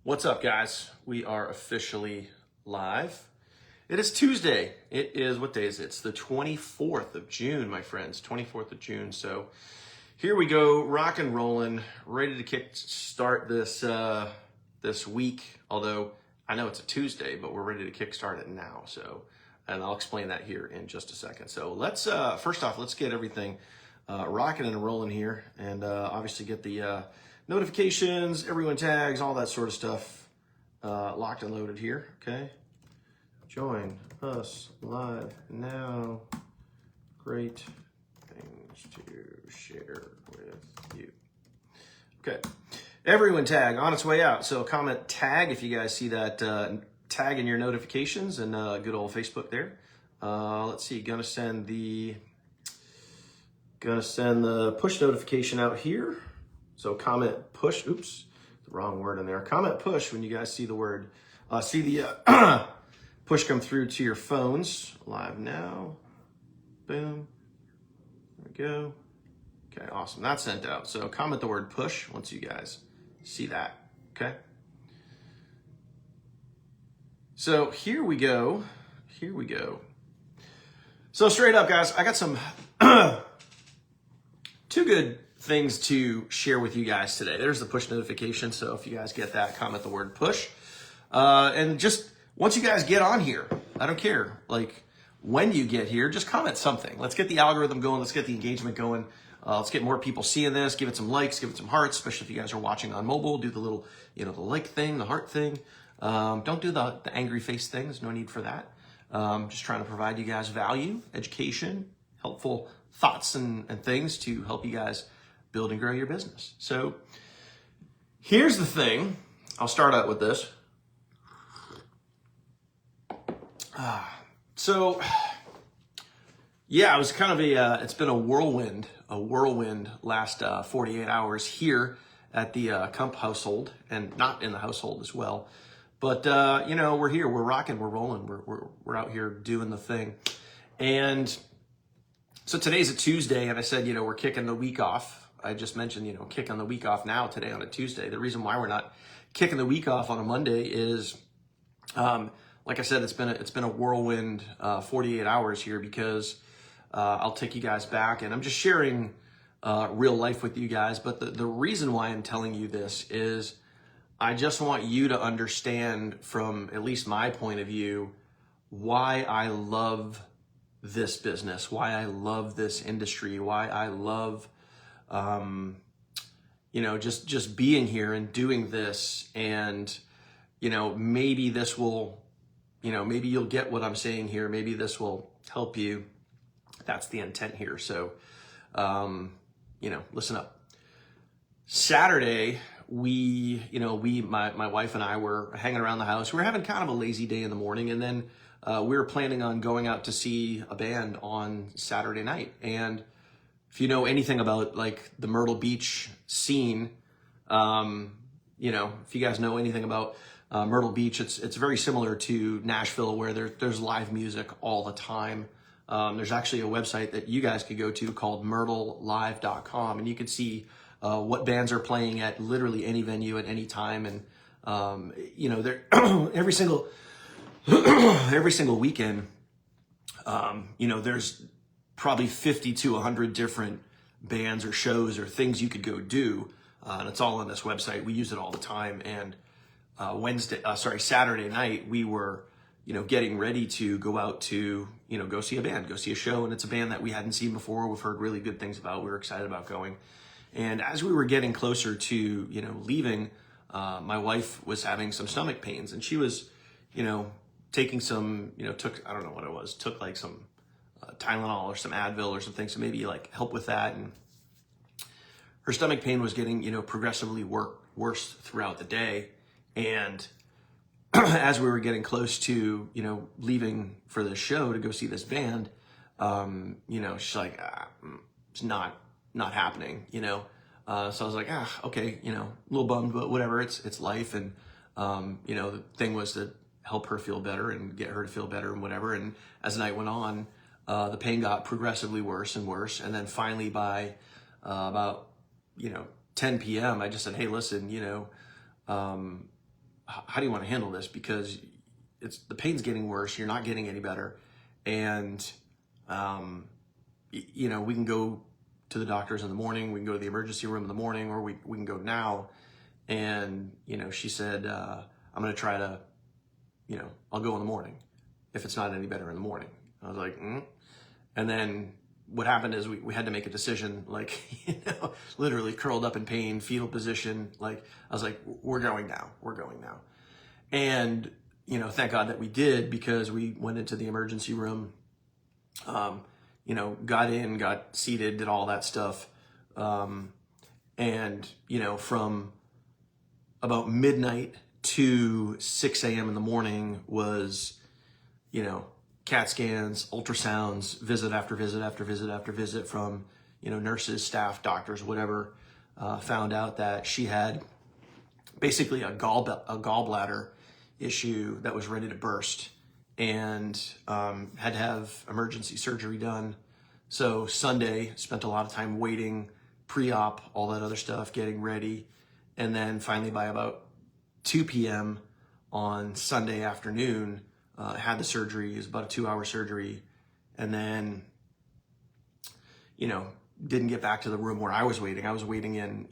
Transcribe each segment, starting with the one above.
What's up, guys? We are officially live. It is Tuesday. It is, what day is it? It's the 24th of June, my friends. 24th of June. So here we go, rock and rolling, ready to kickstart this week. Although I know it's a Tuesday, but we're ready to kickstart it now. So, and I'll explain that here in just a second. So let's first off, let's get everything rocking and rolling here, and obviously get the notifications, everyone tags, all that sort of stuff locked and loaded here. Okay, join us live now. Great things to share with you. Okay, everyone tag on its way out. So comment tag if you guys see that tag in your notifications, and good old Facebook there. Let's see, gonna send the push notification out here. So comment push, oops, the wrong word in there. Comment push when you guys see the word, see the push come through to your phones. Live now, boom, there we go. Okay, awesome, that's sent out. So comment the word push once you guys see that, okay? So here we go. So straight up, guys, I got some two good things to share with you guys today. There's the push notification. So if you guys get that, comment the word push. And just once you guys get on here, I don't care, like when you get here, just comment something. Let's get the algorithm going. Let's get the engagement going. Let's get more people seeing this. Give it some likes, give it some hearts, especially if you guys are watching on mobile. Do the little, the like thing, the heart thing. Don't do the angry face thing. There's no need for that. Just trying to provide you guys value, education, helpful thoughts and things to help you guys build and grow your business. So here's the thing. I'll start out with this. So yeah, it was kind of it's been a whirlwind last 48 hours here at the Kump household, and not in the household as well. But we're here, we're rocking, we're rolling, we're out here doing the thing. And so today's a Tuesday, and I said, we're kicking the week off. I just mentioned, kicking the week off now today on a Tuesday. The reason why we're not kicking the week off on a Monday is, like I said, it's been a whirlwind 48 hours here, because I'll take you guys back, and I'm just sharing real life with you guys. But the reason why I'm telling you this is I just want you to understand, from at least my point of view, why I love this business, why I love this industry, why I love just being here and doing this. And maybe this will, maybe you'll get what I'm saying here. Maybe this will help you. That's the intent here. So listen up. Saturday, my wife and I were hanging around the house. We were having kind of a lazy day in the morning, and then we were planning on going out to see a band on Saturday night. And if you know anything about like the Myrtle Beach scene, if you guys know anything about Myrtle Beach, it's very similar to Nashville, where there's live music all the time. There's actually a website that you guys could go to called myrtlelive.com, and you could see what bands are playing at literally any venue at any time. And they're every single weekend, there's probably 50 to 100 different bands or shows or things you could go do, and it's all on this website. We use it all the time. And Saturday night, we were getting ready to go out to go see a band, go see a show, and it's a band that we hadn't seen before. We've heard really good things about. We were excited about going. And as we were getting closer to leaving, my wife was having some stomach pains, and she was taking some took, I don't know what it was, took like some Tylenol or some Advil or something, so maybe like help with that. And her stomach pain was getting progressively worse throughout the day. And as we were getting close to leaving for the show to go see this band, she's like, it's not happening. So I was like, okay, a little bummed, but whatever, it's life. And the thing was to help her feel better and get her to feel better and whatever. And as the night went on, the pain got progressively worse and worse. And then finally by about 10 p.m., I just said, hey, listen, how do you want to handle this? Because the pain's getting worse. You're not getting any better. And, we can go to the doctors in the morning. We can go to the emergency room in the morning, or we can go now. And, she said, I'm going to try to, I'll go in the morning if it's not any better in the morning. I was like, And then what happened is we had to make a decision, like, literally curled up in pain, fetal position. Like, I was like, we're going now. And, thank God that we did, because we went into the emergency room, got in, got seated, did all that stuff. And, from about midnight to 6 a.m. in the morning was, CAT scans, ultrasounds, visit after visit after visit after visit from, nurses, staff, doctors, whatever. Found out that she had basically a gallbladder issue that was ready to burst, and had to have emergency surgery done. So Sunday, spent a lot of time waiting, pre-op, all that other stuff, getting ready. And then finally by about 2 p.m. on Sunday afternoon, had the surgery. It was about a 2-hour surgery. And then, didn't get back to the room where I was waiting. I was waiting in,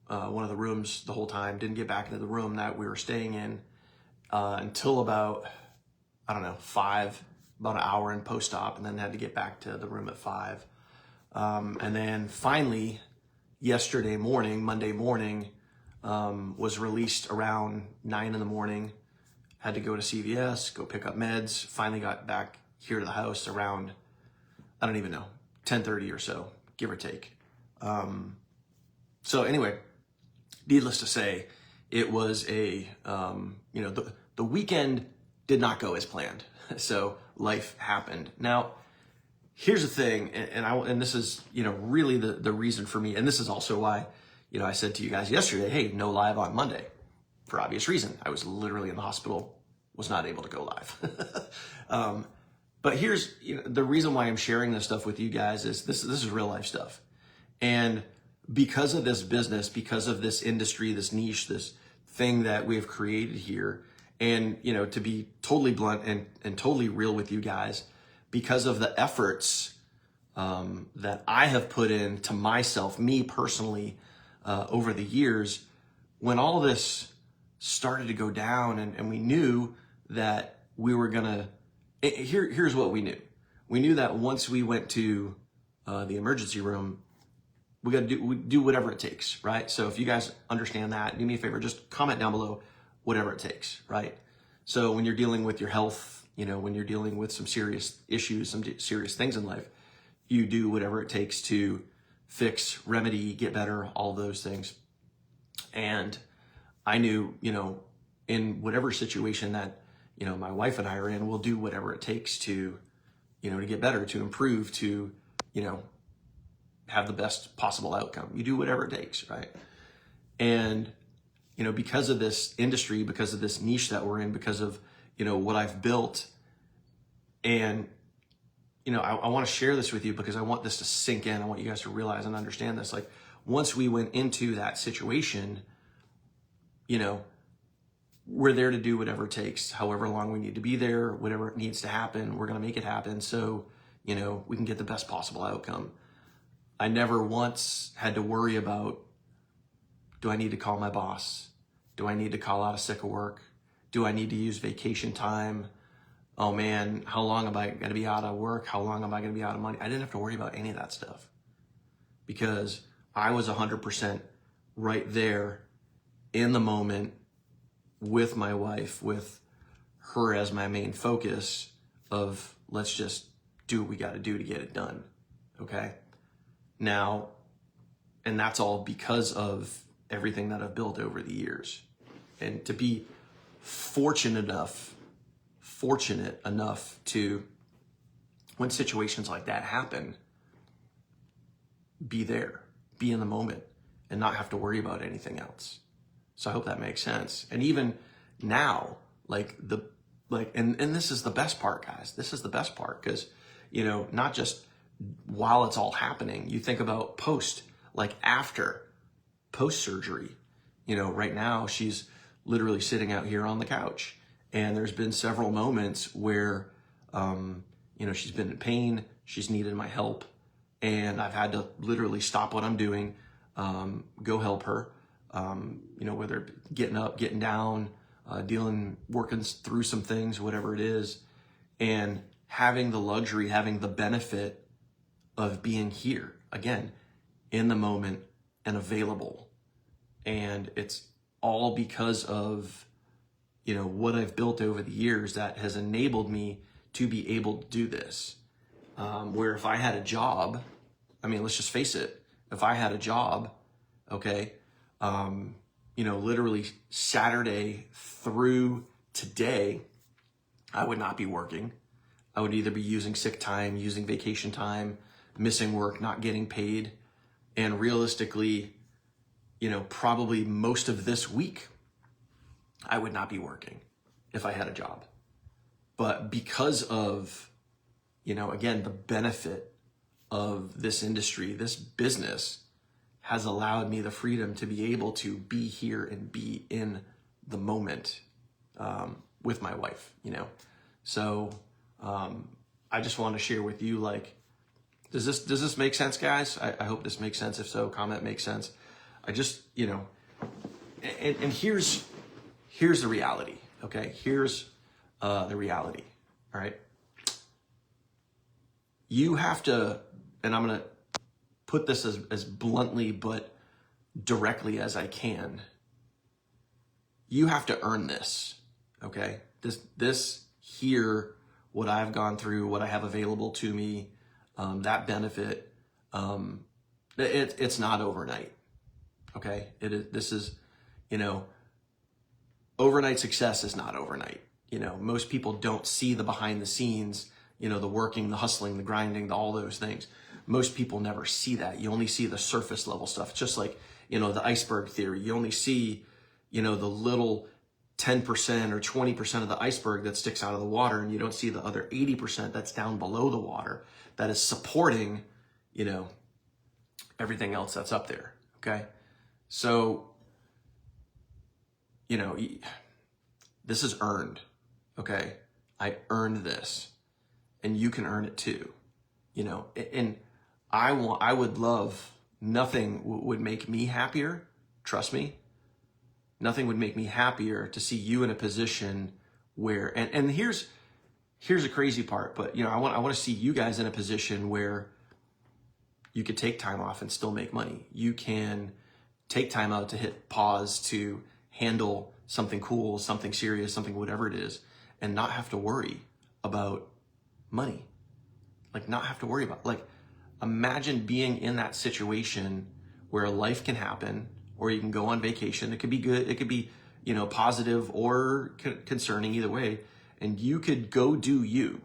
one of the rooms the whole time. Didn't get back into the room that we were staying in until about, 5, about an hour in post-op, and then had to get back to the room at 5. And then finally, Monday morning, was released around 9 in the morning. Had to go to CVS, go pick up meds. Finally got back here to the house around, 10:30 or so, give or take. So anyway, needless to say, it was the weekend did not go as planned. So life happened. Now, here's the thing, and this is, really the reason for me, and this is also why, I said to you guys yesterday, hey, no live on Monday, for obvious reason. I was literally in the hospital, was not able to go live. But here's, the reason why I'm sharing this stuff with you guys is this is real life stuff. And because of this business, because of this industry, this niche, this thing that we have created here, and, to be totally blunt and totally real with you guys, because of the efforts that I have put into myself, me personally, over the years, when all this started to go down and we knew that we were gonna, here's what we knew. We knew that once we went to the emergency room, we got to do whatever it takes, right? So if you guys understand that, do me a favor, just comment down below whatever it takes, right? So when you're dealing with your health, when you're dealing with some serious issues, some serious things in life, you do whatever it takes to fix, remedy, get better, all those things. And I knew, in whatever situation that, my wife and I are in, we'll do whatever it takes to, to get better, to improve, to, have the best possible outcome. You do whatever it takes, right? And, because of this industry, because of this niche that we're in, because of, what I've built, and, I want to share this with you because I want this to sink in. I want you guys to realize and understand this. Like, once we went into that situation, we're there to do whatever it takes, however long we need to be there, whatever needs to happen, we're going to make it happen so, we can get the best possible outcome. I never once had to worry about, do I need to call my boss? Do I need to call out of sick of work? Do I need to use vacation time? Oh man, how long am I going to be out of work? How long am I going to be out of money? I didn't have to worry about any of that stuff because I was 100% right there in the moment with my wife, with her as my main focus of let's just do what we got to do to get it done. Okay. Now, and that's all because of everything that I've built over the years. And to be fortunate enough to, when situations like that happen, be there, be in the moment, and not have to worry about anything else. So I hope that makes sense. And even now, and this is the best part, guys. This is the best part because, not just while it's all happening, you think about post surgery. Right now she's literally sitting out here on the couch. And there's been several moments where, she's been in pain, she's needed my help, and I've had to literally stop what I'm doing, go help her, whether getting up, getting down, working through some things, whatever it is, and having the luxury, having the benefit of being here, again, in the moment and available. And it's all because of, what I've built over the years that has enabled me to be able to do this. Where if I had a job, let's just face it, if I had a job, okay, literally Saturday through today, I would not be working. I would either be using sick time, using vacation time, missing work, not getting paid. And realistically, probably most of this week, I would not be working if I had a job. But because of, again, the benefit of this industry, this business has allowed me the freedom to be able to be here and be in the moment with my wife, So I just want to share with you, does this make sense, guys? I hope this makes sense. If so, comment makes sense. I just, and here's the reality, okay? Here's the reality, all right? You have to, and I'm going to put this as bluntly but directly as I can. You have to earn this, okay? This here, what I've gone through, what I have available to me, that benefit, it's not overnight, okay? This is, overnight success is not overnight. Most people don't see the behind the scenes, the working, the hustling, the grinding, all those things. Most people never see that. You only see the surface level stuff. It's just like, the iceberg theory. You only see, the little 10% or 20% of the iceberg that sticks out of the water, and you don't see the other 80% that's down below the water that is supporting, everything else that's up there, okay? So, this is earned, okay? I earned this, and you can earn it too, and I would love, nothing would make me happier, trust me, nothing would make me happier to see you in a position where, and here's the crazy part, but I want to see you guys in a position where you could take time off and still make money. You can take time out to hit pause to handle something cool, something serious, something whatever it is, and not have to worry about money. Not have to worry about, imagine being in that situation where life can happen, or you can go on vacation. It could be good. It could be, positive or concerning, either way. And you could go do you,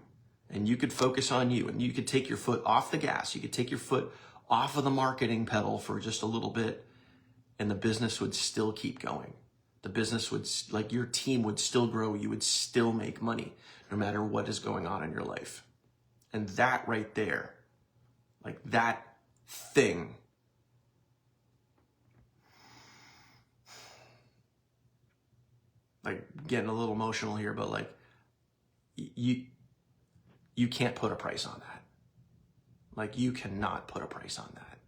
and you could focus on you, and you could take your foot off the gas. You could take your foot off of the marketing pedal for just a little bit, and the business would still keep going. The business would, your team would still grow. You would still make money no matter what is going on in your life. And that right there, that thing, getting a little emotional here, but you can't put a price on that. You cannot put a price on that.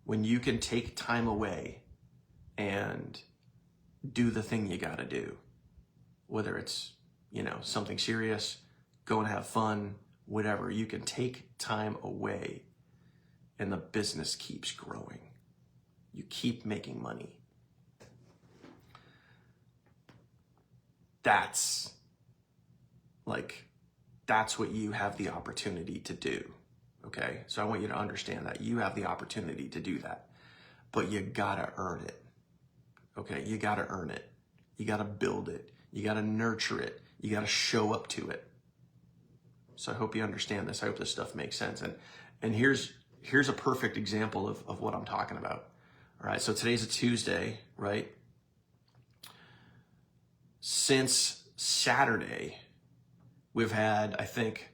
When you can take time away and do the thing you gotta do, whether it's, something serious, go and have fun, whatever, you can take time away and the business keeps growing. You keep making money. That's what you have the opportunity to do, okay? So I want you to understand that you have the opportunity to do that, but you gotta earn it, okay? You gotta earn it. You gotta build it. You gotta nurture it. You gotta show up to it. So I hope you understand this. I hope this stuff makes sense. And here's a perfect example of what I'm talking about. All right, so today's a Tuesday, right? Since Saturday, we've had, I think,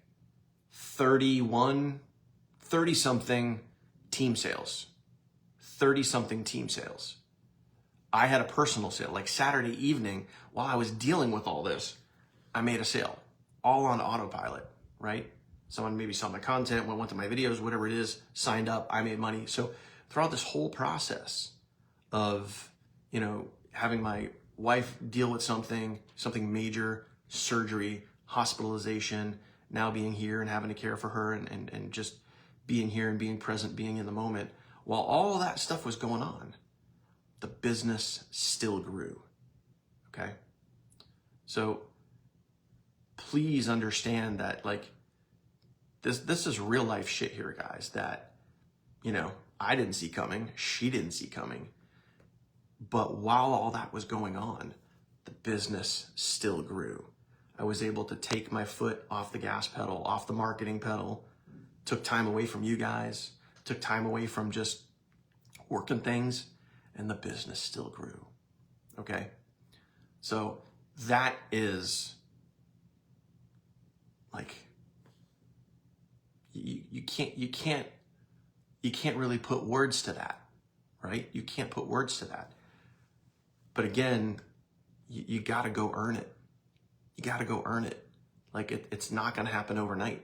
30-something team sales. 30-something team sales. I had a personal sale. Like Saturday evening, while I was dealing with all this, I made a sale, all on autopilot, right? Someone maybe saw my content, went to my videos, whatever it is, signed up, I made money. So throughout this whole process of, you know, having my wife deal with something major, surgery, hospitalization, now being here and having to care for her and just being here and being present, being in the moment, while all that stuff was going on, the business still grew, okay? So please understand that, like, this is real life shit here, guys, that, you know, I didn't see coming, she didn't see coming. But while all that was going on, the business still grew. I was able to take my foot off the gas pedal, off the marketing pedal, took time away from you guys, took time away from just working things, and the business still grew, okay? So that is, like, you can't really put words to that, right? You can't put words to that. But again, you gotta go earn it. You gotta go earn it. Like, it's not gonna happen overnight.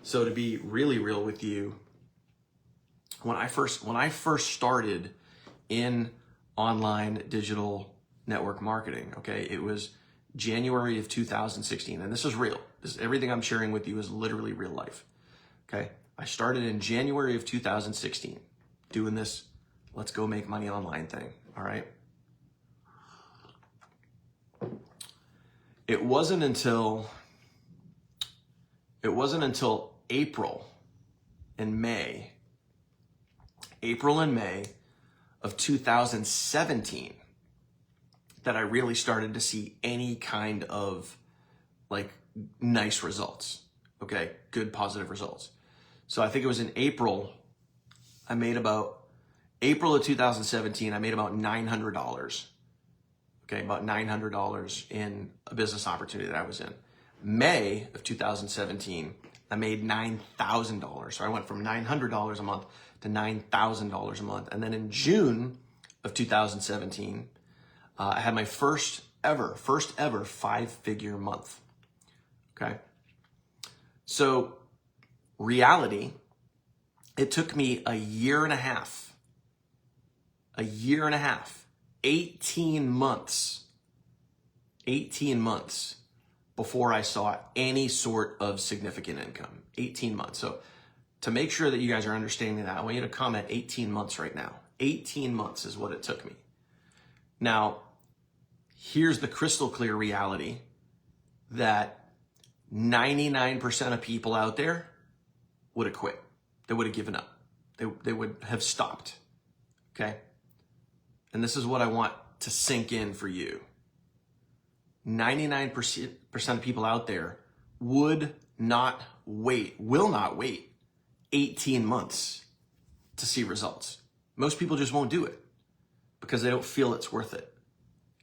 So to be really real with you, when I first started in online digital network marketing, okay, it was January of 2016, and this is real. Everything I'm sharing with you is literally real life, okay? I started in January of 2016 doing this let's go make money online thing, all right? It wasn't until April and May of 2017 that I really started to see any kind of, like, nice results, okay? Good, positive results. So I think it was in April of 2017, I made about $900, okay? About $900 in a business opportunity that I was in. May of 2017, I made $9,000. So I went from $900 a month to $9,000 a month. And then in June of 2017, I had my first ever 5-figure month, okay? So reality, it took me a year and a half, 18 months before I saw any sort of significant income. 18 months. So to make sure that you guys are understanding that, I want you to comment 18 months right now. 18 months is what it took me. Now, here's the crystal clear reality that 99% of people out there would have quit. They would have given up. They would have stopped, okay? And this is what I want to sink in for you. 99% of people out there will not wait 18 months to see results. Most people just won't do it because they don't feel it's worth it.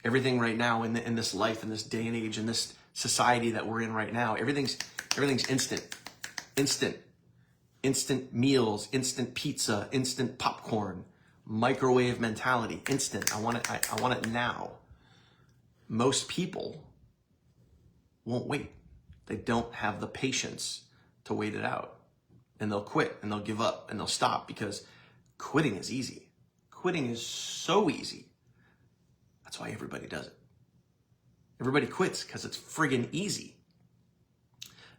Everything right now in this life, in this day and age, in this society that we're in right now, everything's instant meals, instant pizza, instant popcorn, microwave mentality, instant. I want it now. Most people won't wait. They don't have the patience to wait it out. And they'll quit and they'll give up and they'll stop because quitting is easy. Quitting is so easy. That's why everybody does it. Everybody quits because it's friggin' easy.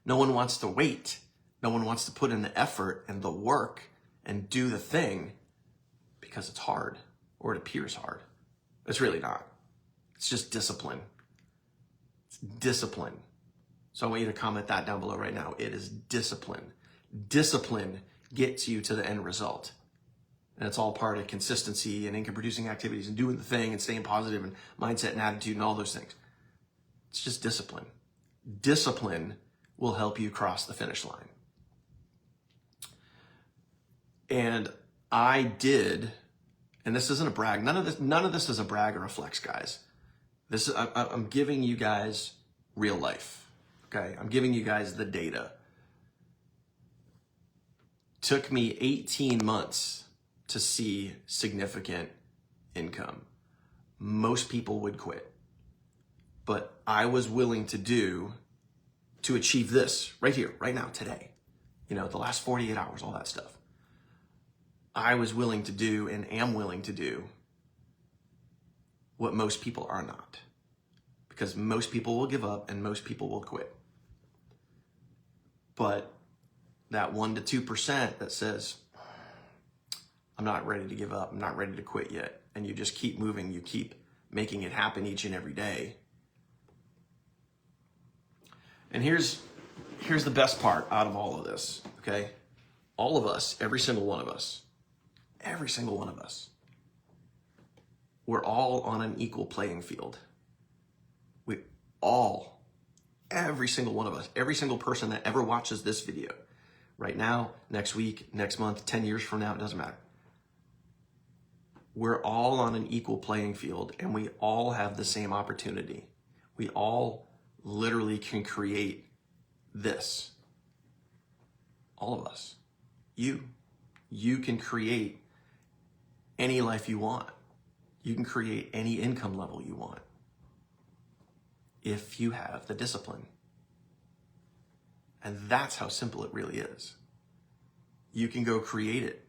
No one wants to wait. No one wants to put in the effort and the work and do the thing because it's hard or it appears hard. It's really not. It's just discipline. It's discipline. So I want you to comment that down below right now. It is discipline. Discipline gets you to the end result. And it's all part of consistency and income producing activities and doing the thing and staying positive and mindset and attitude and all those things. It's just discipline. Discipline will help you cross the finish line. And I did, and this isn't a brag. None of this is a brag or a flex, guys. I'm giving you guys real life. Okay, I'm giving you guys the data. Took me 18 months to see significant income. most people would quit. But I was willing to do to achieve this right here, right now, today. You know, the last 48 hours, all that stuff. I was willing to do and am willing to do what most people are not. Because most people will give up and most people will quit. But that 1% to 2% that says, I'm not ready to give up, I'm not ready to quit yet, and you just keep moving, you keep making it happen each and every day. And here's the best part out of all of this, okay? All of us, every single one of us, we're all on an equal playing field. Every single one of us, every single person that ever watches this video, right now, next week, next month, 10 years from now, it doesn't matter. We're all on an equal playing field and we all have the same opportunity. We all literally can create this. All of us. You can create any life you want. You can create any income level you want if you have the discipline. And that's how simple it really is. You can go create it.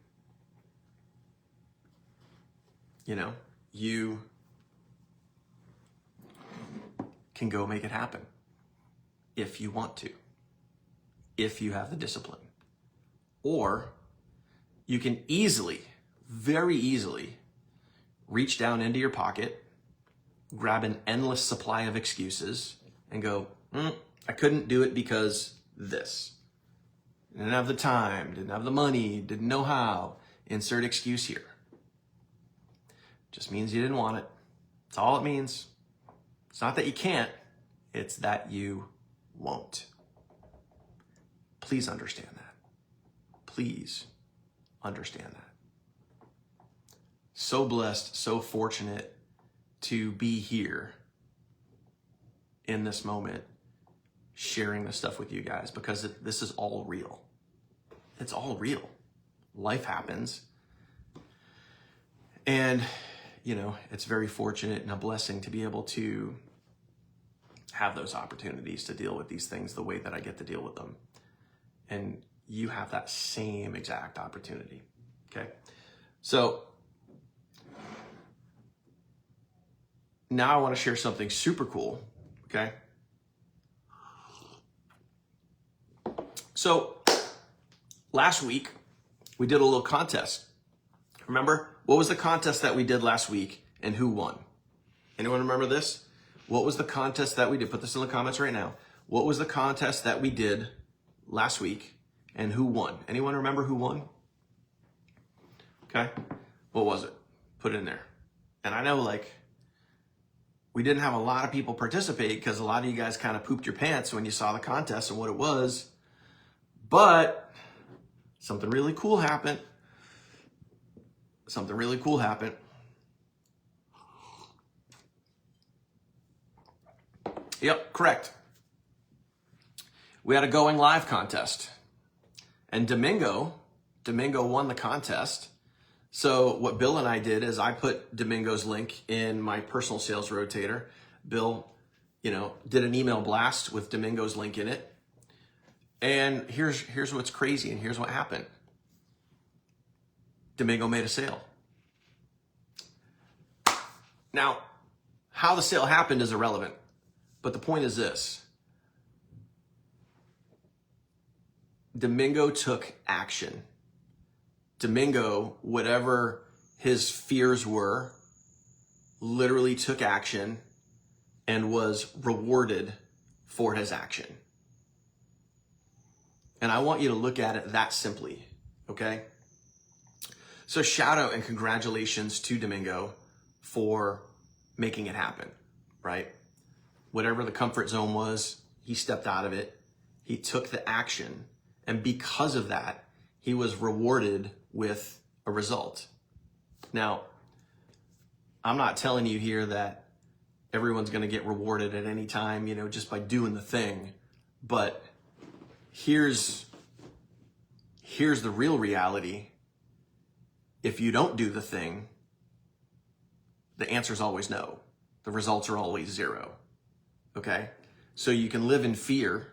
You know, you can go make it happen if you want to, if you have the discipline. Or you can easily, very easily, reach down into your pocket, grab an endless supply of excuses and go, I couldn't do it because this. Didn't have the time, didn't have the money, didn't know how. Insert excuse here. Just means you didn't want it. That's all it means. It's not that you can't, it's that you won't. Please understand that. Please understand that. So blessed, so fortunate to be here in this moment, sharing this stuff with you guys, because this is all real. It's all real. Life happens. And, you know, it's very fortunate and a blessing to be able to have those opportunities to deal with these things the way that I get to deal with them. And you have that same exact opportunity. Okay. So now I want to share something super cool. Okay. So last week we did a little contest. Remember, what was the contest that we did last week and who won? Anyone remember this? What was the contest that we did? Put this in the comments right now. What was the contest that we did last week and who won? Anyone remember who won? Okay. What was it? Put it in there. And I know, like, we didn't have a lot of people participate because a lot of you guys kind of pooped your pants when you saw the contest and what it was. But something really cool happened. Something really cool happened. Yep, correct. We had a going live contest. And Domingo won the contest. So what Bill and I did is I put Domingo's link in my personal sales rotator. Bill, did an email blast with Domingo's link in it. And here's what's crazy, and here's what happened. Domingo made a sale. Now, how the sale happened is irrelevant, but the point is this. Domingo took action. Domingo, whatever his fears were, literally took action and was rewarded for his action. And I want you to look at it that simply, okay? So shout out and congratulations to Domingo for making it happen, right? Whatever the comfort zone was, he stepped out of it. He took the action. And because of that, he was rewarded with a result. Now, I'm not telling you here that everyone's going to get rewarded at any time, just by doing the thing. But here's the real reality. If you don't do the thing, the answer is always no. the results are always zero. Okay? So you can live in fear.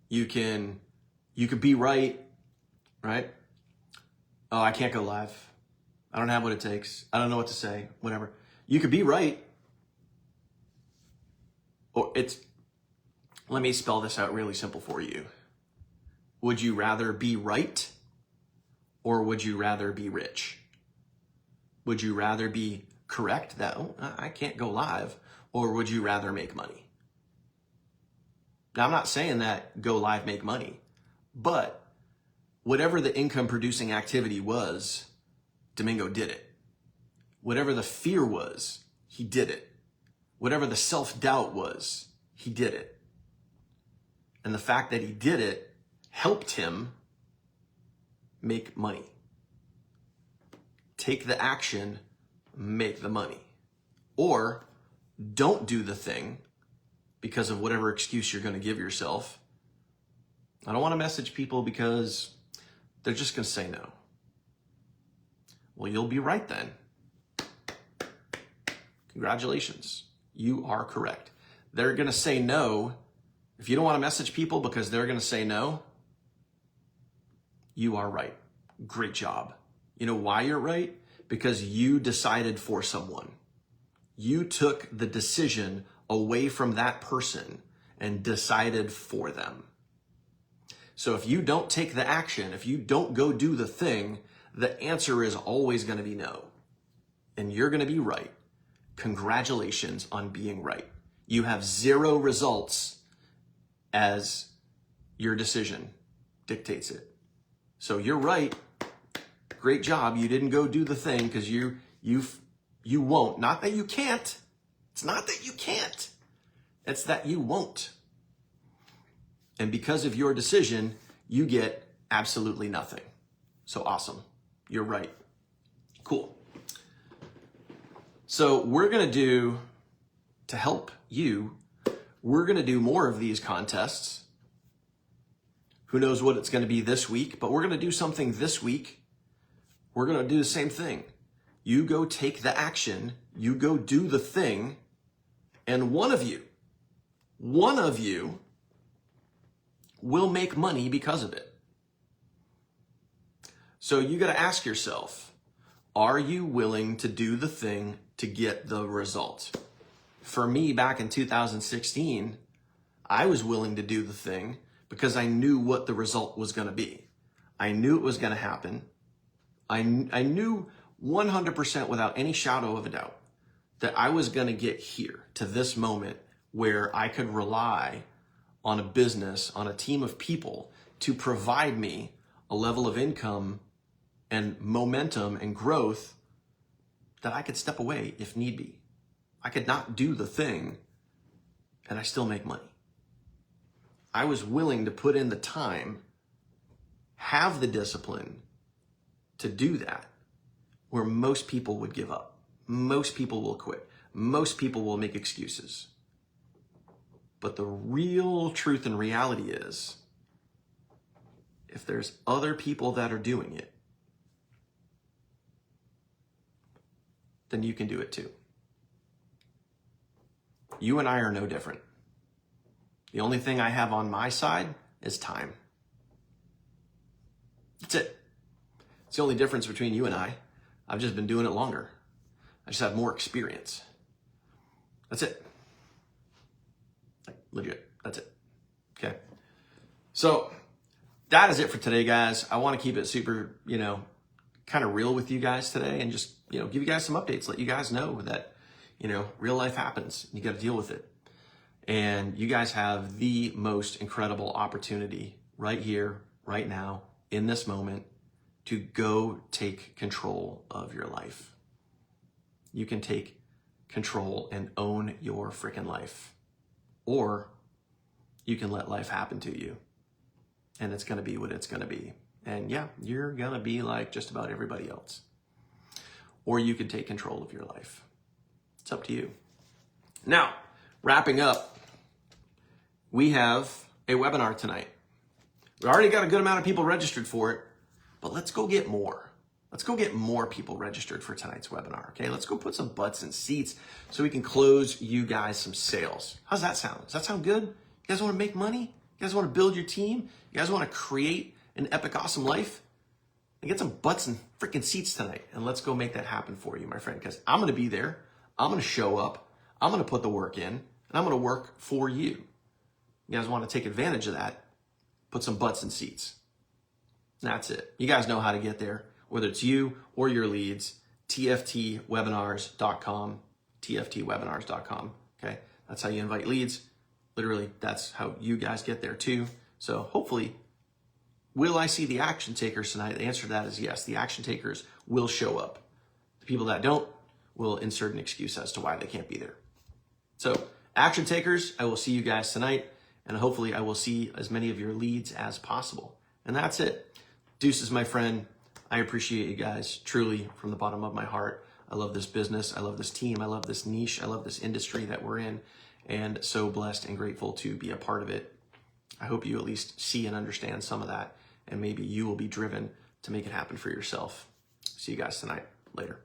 You can be right? Oh, I can't go live. I don't have what it takes. I don't know what to say, whatever. You could be right. Or let me spell this out really simple for you. Would you rather be right or would you rather be rich? Would you rather be correct that, oh, I can't go live, or would you rather make money? Now, I'm not saying that go live, make money, but whatever the income producing activity was, Domingo did it. Whatever the fear was, he did it. Whatever the self-doubt was, he did it. And the fact that he did it helped him make money. Take the action, make the money. Or don't do the thing because of whatever excuse you're going to give yourself. I don't want to message people because they're just going to say no. Well, you'll be right then. Congratulations. You are correct. They're going to say no. If you don't want to message people because they're going to say no, you are right. Great job. You know why you're right? Because you decided for someone. You took the decision away from that person and decided for them. So if you don't take the action, if you don't go do the thing, the answer is always going to be no. And you're going to be right. Congratulations on being right. You have 0 results as your decision dictates it. So you're right. Great job. You didn't go do the thing because you won't. Not that you can't. It's not that you can't. It's that you won't. And because of your decision, you get absolutely nothing. So awesome. You're right. Cool. So we're going to do, to help you, we're going to do more of these contests. Who knows what it's going to be this week, but we're going to do something this week. We're going to do the same thing. You go take the action, you go do the thing, and one of you will make money because of it. So you got to ask yourself, are you willing to do the thing to get the result? For me, back in 2016, I was willing to do the thing because I knew what the result was going to be. I knew it was going to happen. I knew 100% without any shadow of a doubt that I was going to get here to this moment where I could rely on a business, on a team of people to provide me a level of income and momentum and growth that I could step away if need be. I could not do the thing and I still make money. I was willing to put in the time, have the discipline to do that, where most people would give up. Most people will quit. Most people will make excuses. But the real truth and reality is, if there's other people that are doing it, then you can do it too. You and I are no different. The only thing I have on my side is time. That's it. It's the only difference between you and I. I've just been doing it longer. I just have more experience. That's it. Like, legit. That's it. Okay. So that is it for today, guys. I want to keep it super, kind of real with you guys today and just, give you guys some updates, let you guys know that, real life happens. You got to deal with it. And you guys have the most incredible opportunity right here, right now, in this moment, to go take control of your life. You can take control and own your freaking life. Or you can let life happen to you. And it's going to be what it's going to be. And yeah, you're going to be like just about everybody else. Or you can take control of your life. It's up to you. Now, wrapping up, we have a webinar tonight. We already got a good amount of people registered for it, but let's go get more. Let's go get more people registered for tonight's webinar, okay? Let's go put some butts in seats so we can close you guys some sales. How's that sound? Does that sound good? You guys want to make money? You guys want to build your team? You guys want to create an epic, awesome life? And get some butts in freaking seats tonight, and let's go make that happen for you, my friend, because I'm going to be there. I'm going to show up. I'm going to put the work in, and I'm going to work for you. You guys want to take advantage of that? Put some butts in seats. That's it. You guys know how to get there, whether it's you or your leads. TFTwebinars.com, TFTwebinars.com. Okay, that's how you invite leads. Literally, that's how you guys get there too. So hopefully, will I see the action takers tonight? The answer to that is yes. The action takers will show up. The people that don't will insert an excuse as to why they can't be there. So action takers, I will see you guys tonight, and hopefully I will see as many of your leads as possible. And that's it. Deuces, my friend. I appreciate you guys truly from the bottom of my heart. I love this business. I love this team. I love this niche. I love this industry that we're in, and so blessed and grateful to be a part of it. I hope you at least see and understand some of that, and maybe you will be driven to make it happen for yourself. See you guys tonight. Later.